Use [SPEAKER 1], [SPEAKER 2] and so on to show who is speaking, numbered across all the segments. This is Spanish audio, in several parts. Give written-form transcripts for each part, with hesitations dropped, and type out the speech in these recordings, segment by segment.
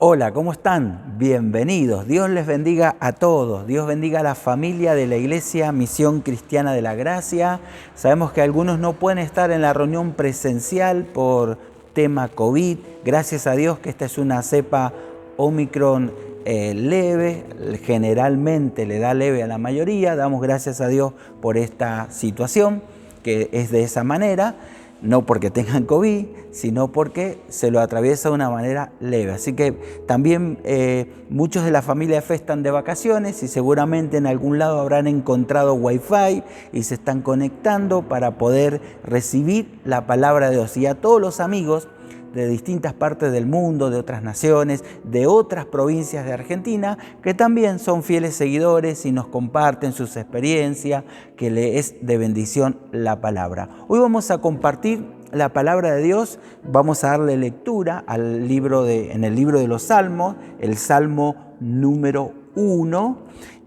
[SPEAKER 1] Hola, ¿cómo están? Bienvenidos. Dios les bendiga a todos. Dios bendiga a la familia de la Iglesia Misión Cristiana de la Gracia. Sabemos que algunos no pueden estar en la reunión presencial por tema COVID. Gracias a Dios que esta es una cepa Omicron leve. Generalmente le da leve a la mayoría. Damos gracias a Dios por esta situación, que es de esa manera. No porque tengan COVID, sino porque se lo atraviesa de una manera leve. Así que también muchos de la familia de fe están de vacaciones y seguramente en algún lado habrán encontrado Wi-Fi y se están conectando para poder recibir la palabra de Dios. Y a todos los amigos de distintas partes del mundo, de otras naciones, de otras provincias de Argentina, que también son fieles seguidores y nos comparten sus experiencias, que le es de bendición la palabra. Hoy vamos a compartir la palabra de Dios, vamos a darle lectura en el libro de los Salmos, el Salmo número 1,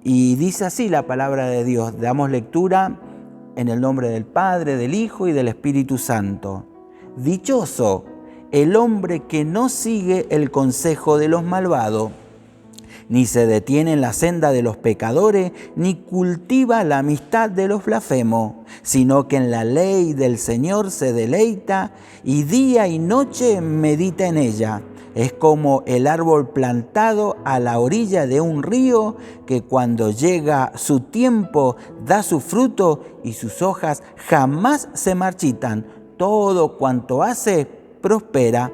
[SPEAKER 1] y dice así la palabra de Dios. Damos lectura en el nombre del Padre, del Hijo y del Espíritu Santo. Dichoso el hombre que no sigue el consejo de los malvados, ni se detiene en la senda de los pecadores, ni cultiva la amistad de los blasfemos, sino que en la ley del Señor se deleita y día y noche medita en ella. Es como el árbol plantado a la orilla de un río que cuando llega su tiempo da su fruto y sus hojas jamás se marchitan. Todo cuanto hace prospera.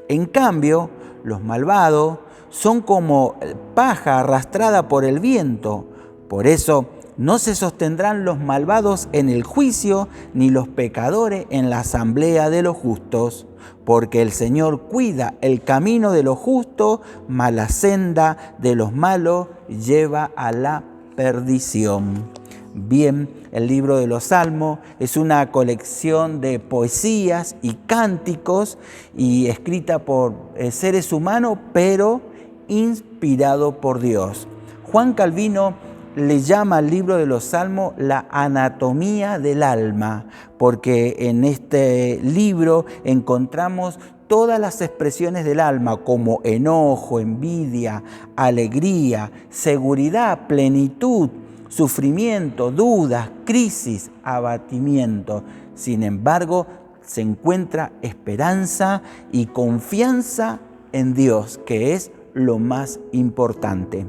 [SPEAKER 1] En cambio, los malvados son como paja arrastrada por el viento. Por eso no se sostendrán los malvados en el juicio, ni los pecadores en la asamblea de los justos. Porque el Señor cuida el camino de los justos, mas la senda de los malos lleva a la perdición. Bien, el libro de los Salmos es una colección de poesías y cánticos y escrita por seres humanos, pero inspirado por Dios. Juan Calvino le llama al libro de los Salmos la anatomía del alma, porque en este libro encontramos todas las expresiones del alma como enojo, envidia, alegría, seguridad, plenitud, sufrimiento, dudas, crisis, abatimiento. Sin embargo, se encuentra esperanza y confianza en Dios, que es lo más importante.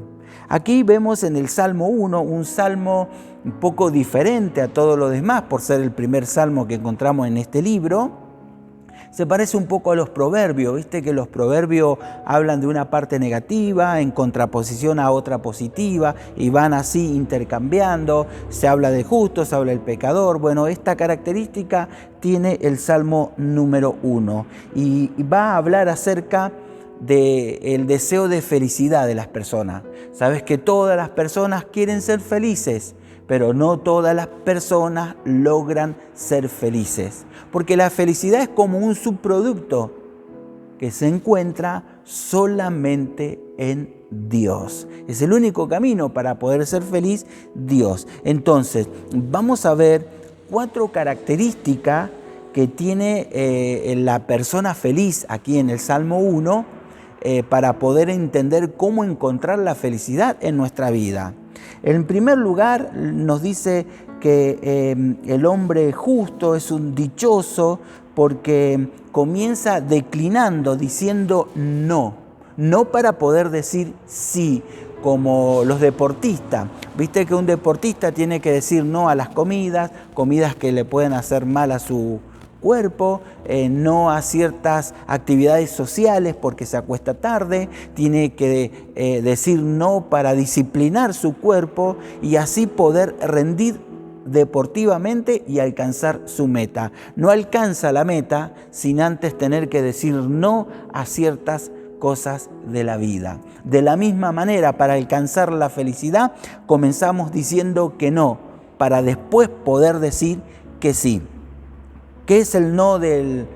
[SPEAKER 1] Aquí vemos en el Salmo 1 un salmo un poco diferente a todo lo demás, por ser el primer salmo que encontramos en este libro. Se parece un poco a los proverbios, viste que los proverbios hablan de una parte negativa en contraposición a otra positiva y van así intercambiando, se habla del justo, se habla del pecador. Bueno, esta característica tiene el Salmo número 1 y va a hablar acerca del deseo de felicidad de las personas. Sabes que todas las personas quieren ser felices, pero no todas las personas logran ser felices, porque la felicidad es como un subproducto que se encuentra solamente en Dios. Es el único camino para poder ser feliz, Dios. Entonces, vamos a ver 4 características que tiene la persona feliz aquí en el Salmo 1 para poder entender cómo encontrar la felicidad en nuestra vida. En primer lugar, nos dice que el hombre justo es un dichoso porque comienza declinando, diciendo no para poder decir sí, como los deportistas. Viste que un deportista tiene que decir no a las comidas que le pueden hacer mal a su cuerpo, no a ciertas actividades sociales porque se acuesta tarde, tiene que decir no para disciplinar su cuerpo y así poder rendir deportivamente y alcanzar su meta. No alcanza la meta sin antes tener que decir no a ciertas cosas de la vida. De la misma manera, para alcanzar la felicidad, comenzamos diciendo que no, para después poder decir que sí. ¿Qué es el no del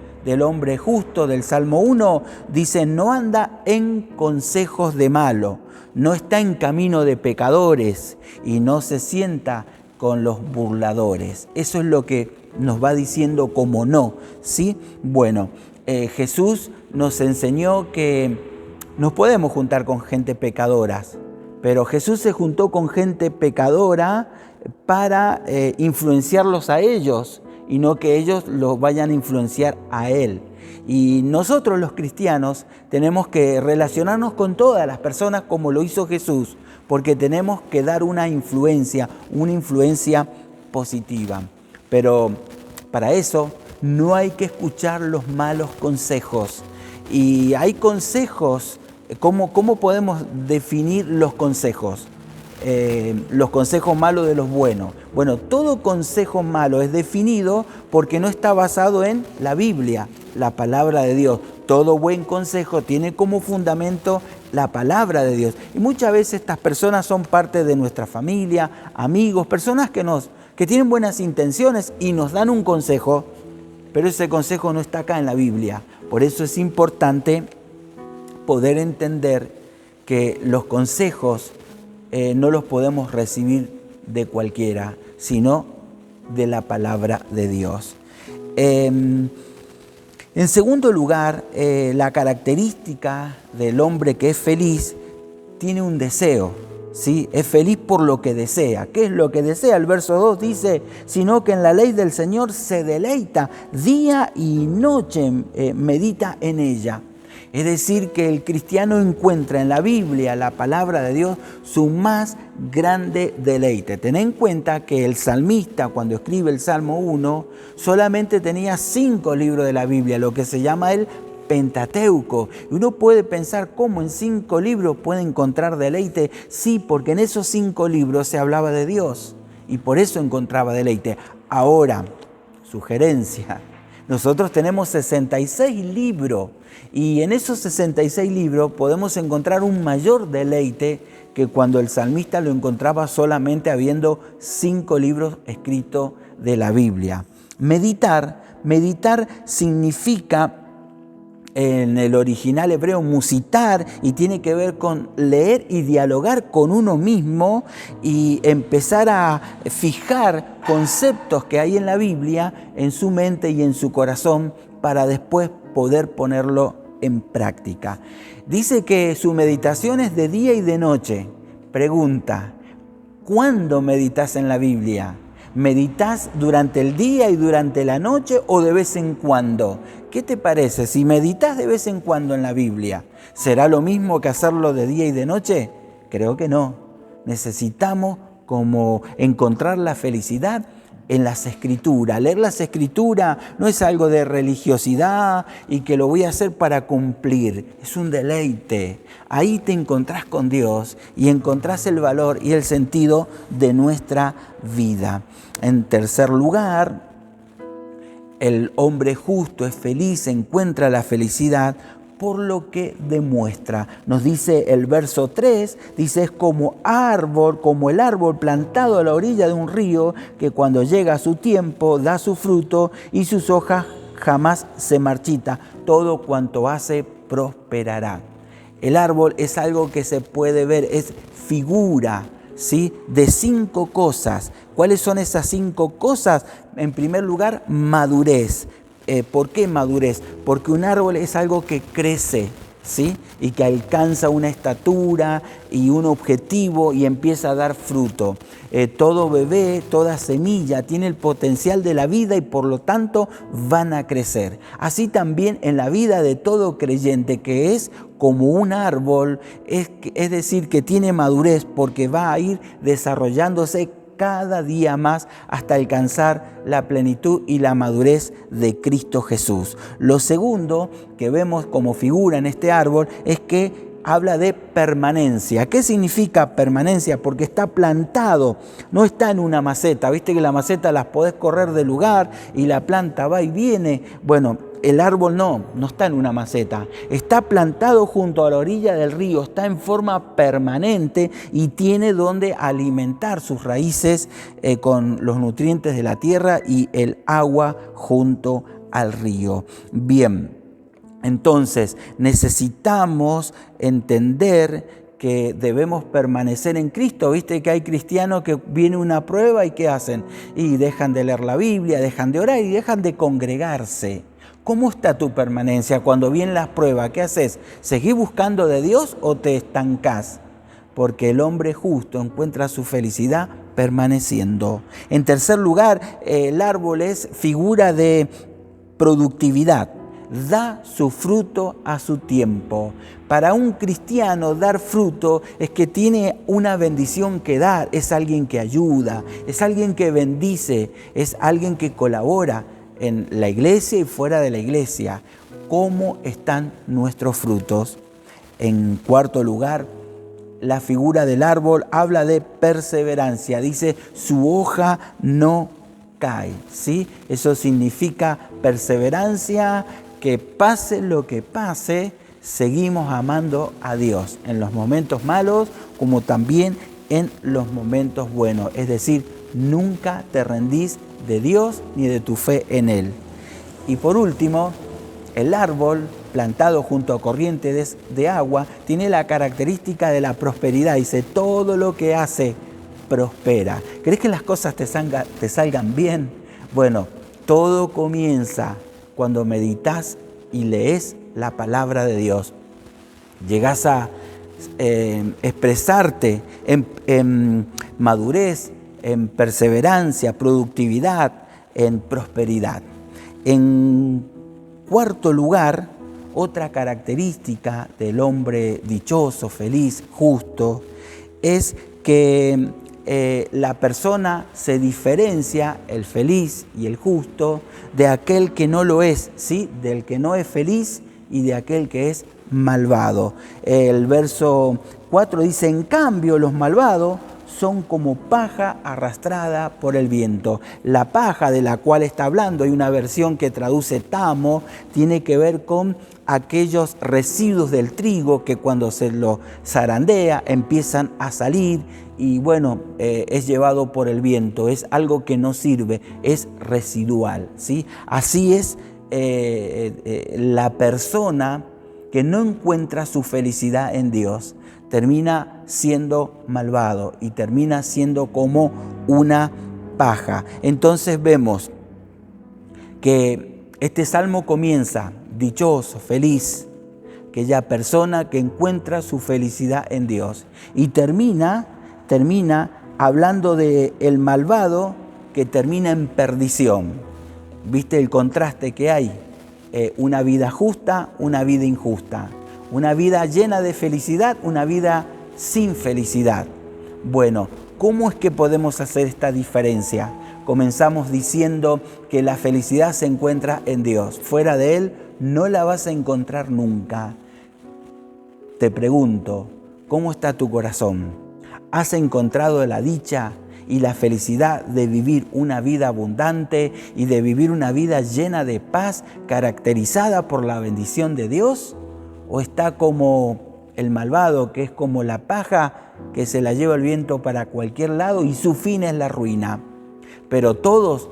[SPEAKER 1] hombre justo del Salmo 1? Dice, no anda en consejos de malo, no está en camino de pecadores y no se sienta con los burladores. Eso es lo que nos va diciendo como no, ¿sí? Bueno, Jesús nos enseñó que Nos podemos juntar con gente pecadora, pero Jesús se juntó con gente pecadora para influenciarlos a ellos y no que ellos los vayan a influenciar a Él. Y nosotros los cristianos tenemos que relacionarnos con todas las personas como lo hizo Jesús, porque tenemos que dar una influencia positiva. Pero para eso no hay que escuchar los malos consejos. Y hay consejos, ¿cómo podemos definir los consejos? Los consejos malos de los buenos. Bueno, todo consejo malo es definido porque no está basado en la Biblia, la palabra de Dios. Todo buen consejo tiene como fundamento la palabra de Dios. Y muchas veces estas personas son parte de nuestra familia, amigos, personas que tienen buenas intenciones y nos dan un consejo, pero ese consejo no está acá en la Biblia. Por eso es importante poder entender que los consejos no los podemos recibir de cualquiera, sino de la palabra de Dios. En segundo lugar, la característica del hombre que es feliz tiene un deseo, ¿sí? Es feliz por lo que desea. ¿Qué es lo que desea? El verso 2 dice, sino que en la ley del Señor se deleita, día y noche medita en ella. Es decir, que el cristiano encuentra en la Biblia, la palabra de Dios, su más grande deleite. Ten en cuenta que el salmista, cuando escribe el Salmo 1, solamente tenía 5 libros de la Biblia, lo que se llama el Pentateuco. Y uno puede pensar cómo en 5 libros puede encontrar deleite. Sí, porque en esos 5 libros se hablaba de Dios y por eso encontraba deleite. Ahora, sugerencia, nosotros tenemos 66 libros y en esos 66 libros podemos encontrar un mayor deleite que cuando el salmista lo encontraba solamente habiendo 5 libros escritos de la Biblia. Meditar significa en el original hebreo musitar y tiene que ver con leer y dialogar con uno mismo y empezar a fijar conceptos que hay en la Biblia en su mente y en su corazón para después poder ponerlo en práctica. Dice que su meditación es de día y de noche. Pregunta, ¿cuándo meditas en la Biblia? ¿Meditas durante el día y durante la noche o de vez en cuando? ¿Qué te parece? Si meditas de vez en cuando en la Biblia, ¿será lo mismo que hacerlo de día y de noche? Creo que no. Necesitamos como encontrar la felicidad en las Escrituras. Leer las Escrituras no es algo de religiosidad y que lo voy a hacer para cumplir. Es un deleite. Ahí te encontrás con Dios y encontrás el valor y el sentido de nuestra vida. En tercer lugar, el hombre justo es feliz, encuentra la felicidad por lo que demuestra. Nos dice el verso 3, dice, es como el árbol plantado a la orilla de un río, que cuando llega su tiempo da su fruto y sus hojas jamás se marchita. Todo cuanto hace prosperará. El árbol es algo que se puede ver, es figura, ¿sí?, de 5 cosas. ¿Cuáles son esas 5 cosas? En primer lugar, madurez. ¿Por qué madurez? Porque un árbol es algo que crece, ¿sí?, y que alcanza una estatura y un objetivo y empieza a dar fruto. Todo bebé, toda semilla tiene el potencial de la vida y por lo tanto van a crecer. Así también en la vida de todo creyente, que es como un árbol, es decir, que tiene madurez porque va a ir desarrollándose cada día más hasta alcanzar la plenitud y la madurez de Cristo Jesús. Lo segundo que vemos como figura en este árbol es que habla de permanencia. ¿Qué significa permanencia? Porque está plantado, no está en una maceta. Viste que la maceta las podés correr de lugar y la planta va y viene. Bueno, el árbol no está en una maceta. Está plantado junto a la orilla del río, está en forma permanente y tiene donde alimentar sus raíces con los nutrientes de la tierra y el agua junto al río. Bien. Entonces, necesitamos entender que debemos permanecer en Cristo. Viste que hay cristianos que viene una prueba y ¿qué hacen? Y dejan de leer la Biblia, dejan de orar y dejan de congregarse. ¿Cómo está tu permanencia cuando vienen las pruebas? ¿Qué haces? ¿Seguís buscando de Dios o te estancás? Porque el hombre justo encuentra su felicidad permaneciendo. En tercer lugar, el árbol es figura de productividad. Da su fruto a su tiempo. Para un cristiano, dar fruto es que tiene una bendición que dar, es alguien que ayuda, es alguien que bendice, es alguien que colabora en la iglesia y fuera de la iglesia. ¿Cómo están nuestros frutos? En cuarto lugar, la figura del árbol habla de perseverancia. Dice, su hoja no cae, ¿sí? Eso significa perseverancia, que pase lo que pase, seguimos amando a Dios en los momentos malos como también en los momentos buenos. Es decir, nunca te rendís de Dios ni de tu fe en Él. Y por último, el árbol plantado junto a corrientes de agua tiene la característica de la prosperidad. Dice, todo lo que hace prospera. ¿Crees que las cosas te salgan bien? Bueno, todo comienza cuando meditas y lees la palabra de Dios. Llegás a expresarte en madurez, en perseverancia, productividad, en prosperidad. En cuarto lugar, otra característica del hombre dichoso, feliz, justo, es que la persona se diferencia, el feliz y el justo, de aquel que no lo es, ¿sí? Del que no es feliz y de aquel que es malvado. El verso 4 dice, en cambio los malvados son como paja arrastrada por el viento. La paja de la cual está hablando, hay una versión que traduce tamo, tiene que ver con aquellos residuos del trigo que cuando se lo zarandea empiezan a salir y bueno, es llevado por el viento, es algo que no sirve, es residual, ¿sí? Así es la persona que no encuentra su felicidad en Dios, termina siendo malvado y termina siendo como una paja. Entonces vemos que este salmo comienza dichoso, feliz, aquella persona que encuentra su felicidad en Dios. Y termina hablando de el malvado que termina en perdición. ¿Viste el contraste que hay? Una vida justa, una vida injusta. Una vida llena de felicidad, una vida sin felicidad. Bueno, ¿cómo es que podemos hacer esta diferencia? Comenzamos diciendo que la felicidad se encuentra en Dios. Fuera de Él no la vas a encontrar nunca. Te pregunto, ¿cómo está tu corazón? ¿Has encontrado la dicha y la felicidad de vivir una vida abundante y de vivir una vida llena de paz, caracterizada por la bendición de Dios? ¿O está como el malvado, que es como la paja que se la lleva el viento para cualquier lado y su fin es la ruina? Pero todos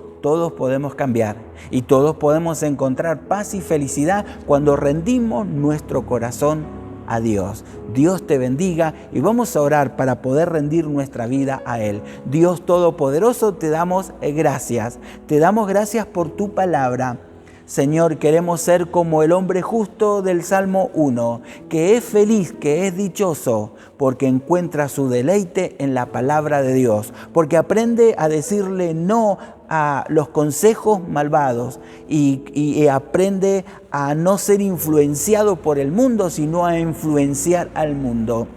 [SPEAKER 1] podemos cambiar y todos podemos encontrar paz y felicidad cuando rendimos nuestro corazón a Dios. Dios te bendiga y vamos a orar para poder rendir nuestra vida a Él. Dios Todopoderoso, te damos gracias. Te damos gracias por tu palabra. Señor, queremos ser como el hombre justo del Salmo 1, que es feliz, que es dichoso, porque encuentra su deleite en la palabra de Dios, porque aprende a decirle no a los consejos malvados y aprende a no ser influenciado por el mundo, sino a influenciar al mundo.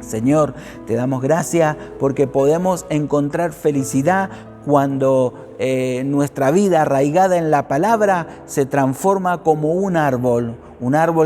[SPEAKER 1] Señor, te damos gracias porque podemos encontrar felicidad cuando nuestra vida arraigada en la palabra se transforma como un árbol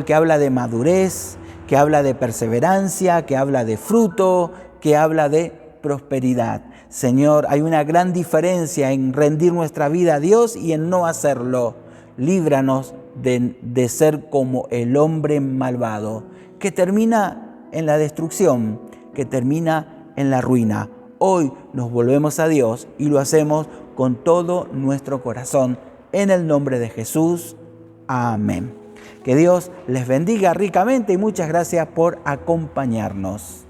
[SPEAKER 1] que habla de madurez, que habla de perseverancia, que habla de fruto, que habla de prosperidad. Señor, hay una gran diferencia en rendir nuestra vida a Dios y en no hacerlo. Líbranos de ser como el hombre malvado, que termina en la destrucción, que termina en la ruina. Hoy nos volvemos a Dios y lo hacemos con todo nuestro corazón. En el nombre de Jesús. Amén. Que Dios les bendiga ricamente y muchas gracias por acompañarnos.